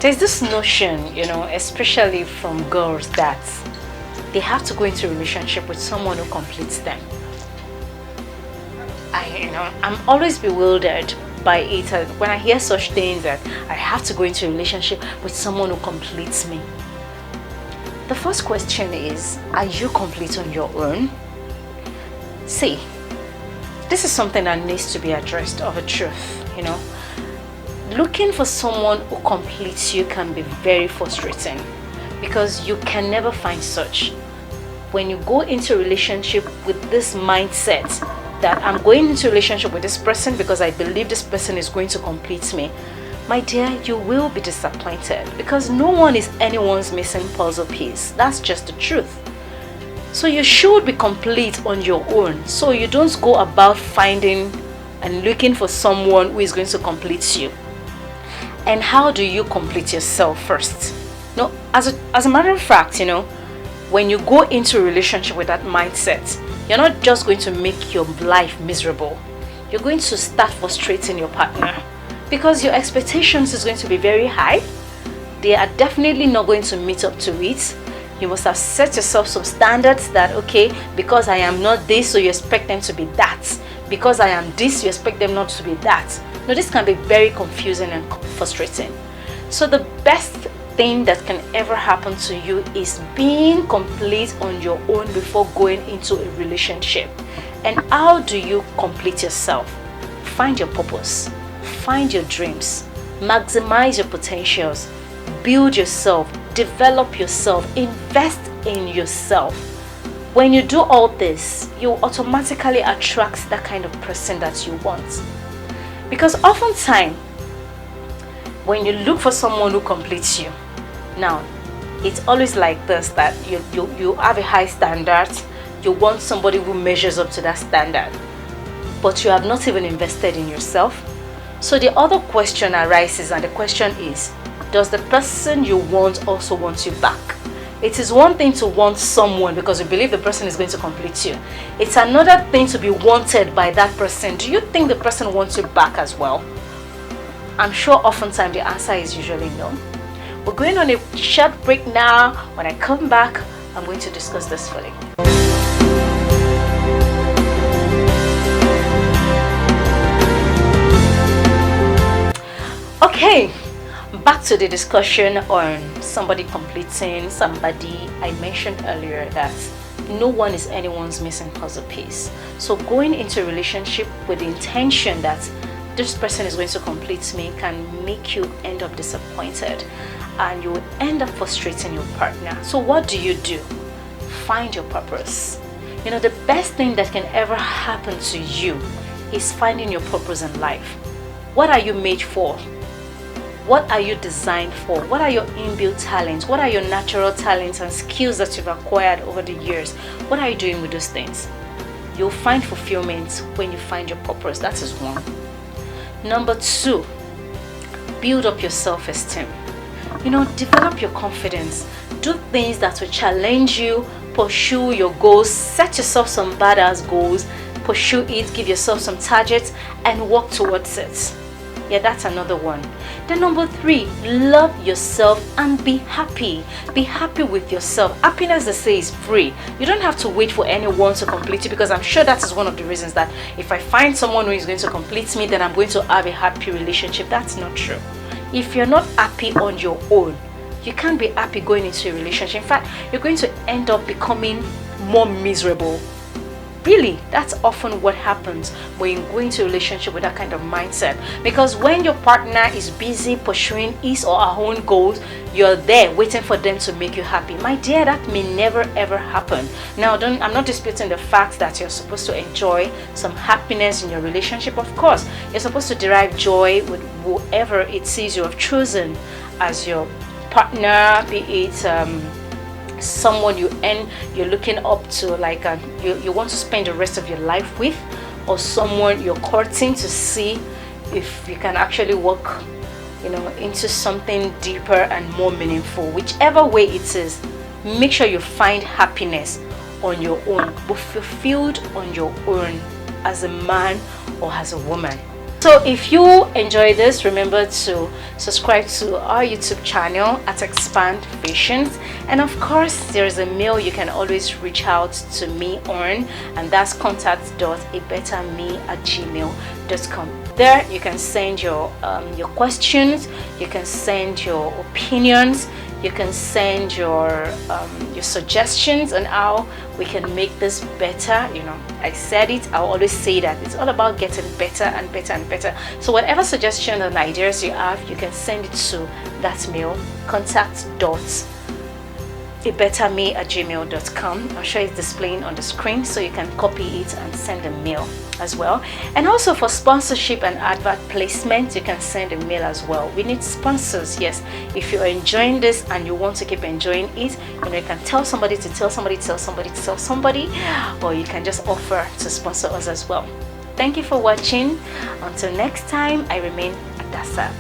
There's this notion, especially from girls, that they have to go into a relationship with someone who completes them. I'm always bewildered by it when I hear such things, that I have to go into a relationship with someone who completes me. The first question is, are you complete on your own? See, this is something that needs to be addressed of a truth, Looking for someone who completes you can be very frustrating because you can never find such. When you go into a relationship with this mindset that I'm going into a relationship with this person because I believe this person is going to complete me, my dear, you will be disappointed because no one is anyone's missing puzzle piece. That's just the truth. So you should be complete on your own. So you don't go about finding and looking for someone who is going to complete you. And how do you complete yourself first? No, as a matter of fact, when you go into a relationship with that mindset, you're not just going to make your life miserable. You're going to start frustrating your partner because your expectations is going to be very high. They are definitely not going to meet up to it. You must have set yourself some standards that, okay, because I am not this, so you expect them to be that. Because I am this, you expect them not to be that. No, this can be very confusing and frustrating. So the best thing that can ever happen to you is being complete on your own before going into a relationship. And how do you complete yourself? Find your purpose, find your dreams, maximize your potentials, build yourself, develop yourself, invest in yourself. When you do all this, you automatically attract that kind of person that you want. Because oftentimes, when you look for someone who completes you, now, it's always like this, that you have a high standard, you want somebody who measures up to that standard, but you have not even invested in yourself. So the other question arises, and the question is, does the person you want also want you back? It is one thing to want someone because you believe the person is going to complete you. It's another thing to be wanted by that person. Do you think the person wants you back as well? I'm sure oftentimes the answer is usually no. We're going on a short break now. When I come back, I'm going to discuss this fully. Okay, back to the discussion on somebody completing somebody. I mentioned earlier that no one is anyone's missing puzzle piece. So going into a relationship with the intention that this person is going to complete me can make you end up disappointed and you will end up frustrating your partner. So what do? Find your purpose. The best thing that can ever happen to you is finding your purpose in life. What are you made for? What are you designed for? What are your inbuilt talents? What are your natural talents and skills that you've acquired over the years? What are you doing with those things? You'll find fulfillment when you find your purpose. That is one. Number two, build up your self-esteem. Develop your confidence. Do things that will challenge you. Pursue your goals. Set yourself some badass goals. Pursue it. Give yourself some targets and work towards it. Yeah, that's another one. Then number three, love yourself and be happy. Be happy with yourself. Happiness, they say, is free. You don't have to wait for anyone to complete you, because I'm sure that is one of the reasons that if I find someone who is going to complete me, then I'm going to have a happy relationship. That's not true. If you're not happy on your own, you can't be happy going into a relationship. In fact, you're going to end up becoming more miserable. Really, that's often what happens when you go into a relationship with that kind of mindset. Because when your partner is busy pursuing his or her own goals, you're there waiting for them to make you happy. My dear, that may never ever happen. Now, I'm not disputing the fact that you're supposed to enjoy some happiness in your relationship. Of course, you're supposed to derive joy with whoever it is you have chosen as your partner, be it someone you're looking up to, like you want to spend the rest of your life with, or someone you're courting to see if you can actually work into something deeper and more meaningful. Whichever way it is, make sure you find happiness on your own, but fulfilled on your own as a man or as a woman. So if you enjoy this, remember to subscribe to our YouTube channel at Expand Visions. And of course, there is a mail you can always reach out to me on, and that's contact.abetterme@gmail.com. There you can send your questions, you can send your opinions, you can send your suggestions on how we can make this better. You know, I said it, I'll always say that it's all about getting better and better and better. So whatever suggestions and ideas you have, you can send it to that mail, contact.abetterme@gmail.com. I'm sure it's displaying on the screen, so you can copy it and send a mail as well. And also for sponsorship and advert placement, you can send a mail as well. We need sponsors. Yes, if you're enjoying this and you want to keep enjoying it, you know, you can tell somebody to tell somebody to tell somebody to tell somebody, or you can just offer to sponsor us as well. Thank you for watching. Until next time, I remain Adasa.